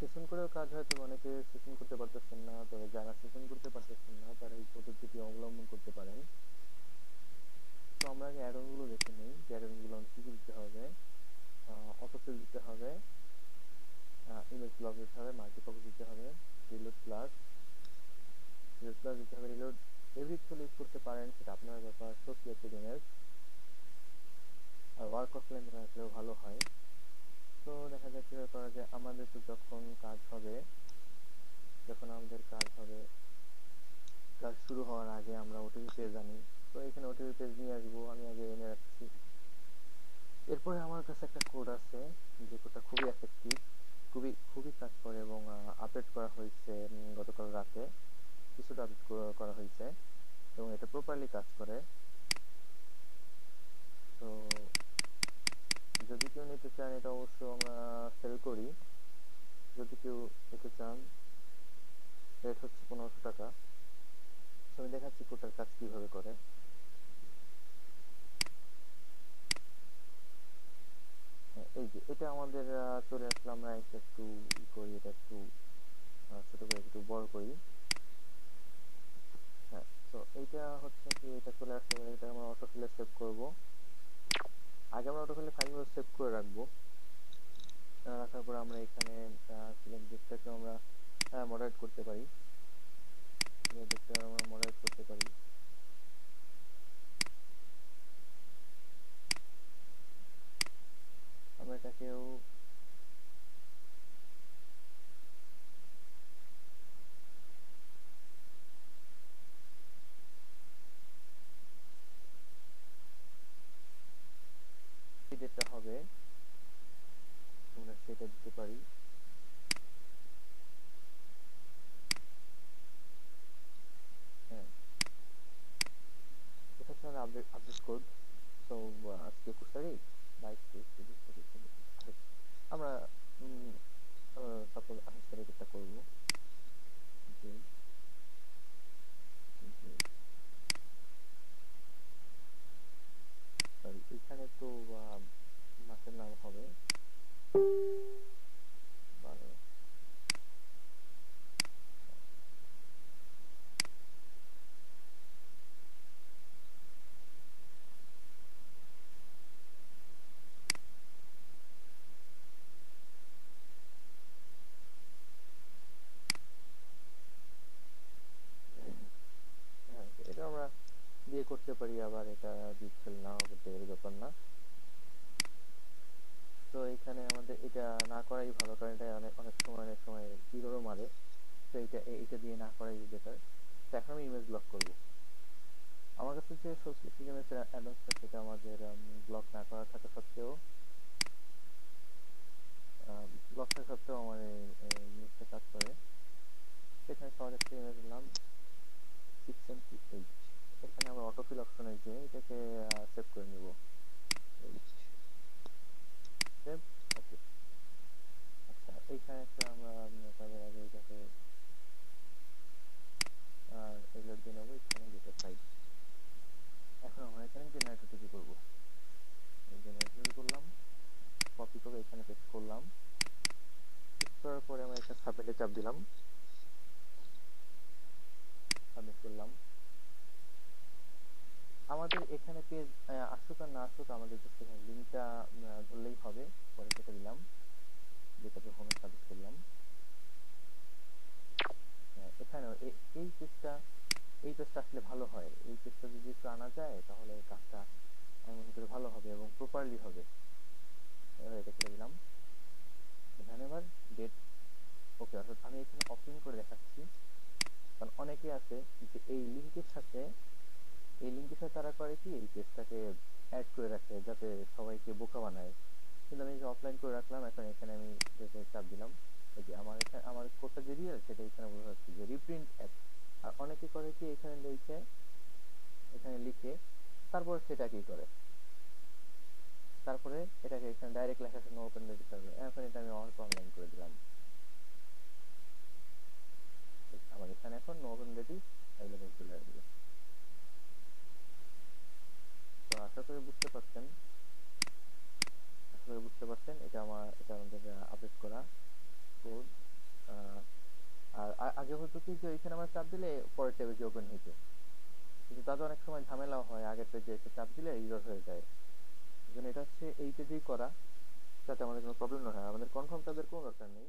Session করেও কাজ হয়তো অনেকে সেশন করতে পারতেছেন না, তবে যারা সেশন করতে পারতেছেন না তারা এই পদ্ধতিটি অবলম্বন করতে পারেন। তো আমরা আগে অ্যাডন গুলো দেখে নিই যে অ্যাডন গুলো কি কি দিতে হবে। অটোফিল দিতে হবে, ইমেজ ব্লক দিতে হবে, মাল্টিফোকাস দিতে হবে, রিলোড প্লাস দিতে হবে, রিলোড এভরি থ্রু ইউজ করতে পারেন, সেটা আপনার ব্যাপার। শো সিলেক্টেড ইমেজ আর ওয়ার্ক অফ লেন্থ রাখলেও ভালো হয়। তো দেখা যাক কিভাবে করা যায়। আমাদের তো যখন কাজ হবে, কাজ শুরু হওয়ার আগে আমরা ওটিপি পেজ আনি। তো এখানে ওটিপি পেজ নিয়ে আসবো, আমি আগে এনে রাখছি। এরপরে আমার কাছে একটা কোড আছে, যে কোডটা খুবই এফেক্টিভ, খুবই খুবই কাজ করে এবং আপডেট করা হয়েছে গতকাল রাতে। কিছুটা আপডেট করা হয়েছে এবং এটা প্রপারলি কাজ করে। তো যদি কেউ নিতে চান, এটা অবশ্য আমরা সেল করি। যদি কেউ নিতে চান, রেট হচ্ছে 1500 টাকা। আমি দেখাচ্ছি কোডটার কাজ কিভাবে করে। এই যে এটা আমাদের চলে আসলে আমরা এটা একটু করি, এটা একটু ছোট করে একটু বড় করি। হ্যাঁ, তো এইটা হচ্ছে কি, এটা চলে আসলে এটা আমরা অটোফিলে সেভ করব। আগে আমরা অটোফিলে ফাইলগুলো সেভ করে রাখবো। রাখার পর আমরা এখানে সিলেক্ট ডেটটাকে আমরা মডারেট করতে পারি। আমরা এটাকেও ডেটটা হবে আমরা সেটা দিতে পারি। হ্যাঁ, এটা হচ্ছে আমাদের আপডেট কোড। সো আজকে 21 তারিখ, 22, 23, 24, 25, 26, 27, 28। আমরা সাপোজ 28 তারিখ এটা করবো। যে সরি, এখানে তো মাসের নাম হবে 12। হ্যাঁ, এটা আমরা দিয়ে করতে পারি, আবার এটা ডিজিটাল নাও করতে পারি, ব্যাপার না। তো এখানে আমাদের এটা না করাই ভালো, কারণ এটা অনেক সময় ইররও মারে। তো এটা দিয়ে না করাই বেটার। তো এখন আমি ইমেজ ব্লক করব। আমার কাছে যে সোর্স ইমেজ অ্যাডভান্সটা, সেটা আমাদের ব্লক না করা থাকা সত্ত্বেও আমার এই ইমেজটা কাজ করে। এখানে সহজ একটা ইমেজ নিলাম 6 MB। এখানে আমরা অটোফিল অপশনে যে এটাকে সেভ করে নিব। সেভ, ওকে। আচ্ছা, এইখানে একটা আমরা কাজের আগে এটাকে রিলোড দিয়ে নেবো। এখানে দুটো ফাইল। এখন আমরা এখানে জেনারেট ওটিপি করবো। জেনারেট ওটিপি করলাম, কপি করে এখানে পেস্ট করলাম। পেস্ট করার পরে আমরা এখানে সাবমিটে চাপ দিলাম, সাবমিট করলাম। আমাদের এখানে পেজ আসুক আর না আসুক, আমাদের জাস্ট এখানে লিঙ্কটা ধরলেই হবে। পরে কেটে দিলাম, যেটাতে হোমে সাবমিট করলাম। এখানেও এই পেজটা আসলে ভালো হয়। এই পেজটা যদি একটু আনা যায়, তাহলে কাজটা আমি মনে করি ভালো হবে এবং প্রপারলি হবে। এটা কেটে দিলাম। এখানে আবার ডেট, ওকে। অর্থাৎ আমি এখানে অপশন করে দেখাচ্ছি, কারণ অনেকে আছে যে এই লিঙ্কের সাথে তারা করে কি, এই পেজটাকে অ্যাড করে রাখে যাতে সবাইকে বোকা বানায়। কিন্তু আমি অফলাইন করে রাখলাম। এখন এখানে আমি চাপ দিলাম, এই যে আমার কোডটা যে রিয়েল, সেটা এখানে বোঝা যাচ্ছে যে রিপ্রিন্ট অ্যাপ। আর অনেকে করে কি, এখানে লিখে তারপর সেটা কি করে, তারপরে এটাকে এখানে ডাইরেক্ট লেখা আছে নো ওপেন রেডি সার্ভার। এখন এটা আমি অনলাইন করে দিলাম। আমার এখানে এখন নো ওপেন রেডি অ্যাভেলেবল চলে আসবে। তো আশা করি বুঝতে পারছেন। এটা আমাদের আপডেট করা কোড। আগে হতো কি যে এখানে আমরা চাপ দিলে পরের ট্যাবে গিয়ে ওপেন হইতো, কিন্তু তাতে অনেক সময় ঝামেলাও হয়, আগের পেজে এসে চাপ দিলে ইরর হয়ে যায়। এই জন্য এটা হচ্ছে এই পেজেই করা, যাতে আমাদের কোনো প্রবলেম না হয়। আমাদের কনফার্ম ট্যাবের কোনো দরকার নেই।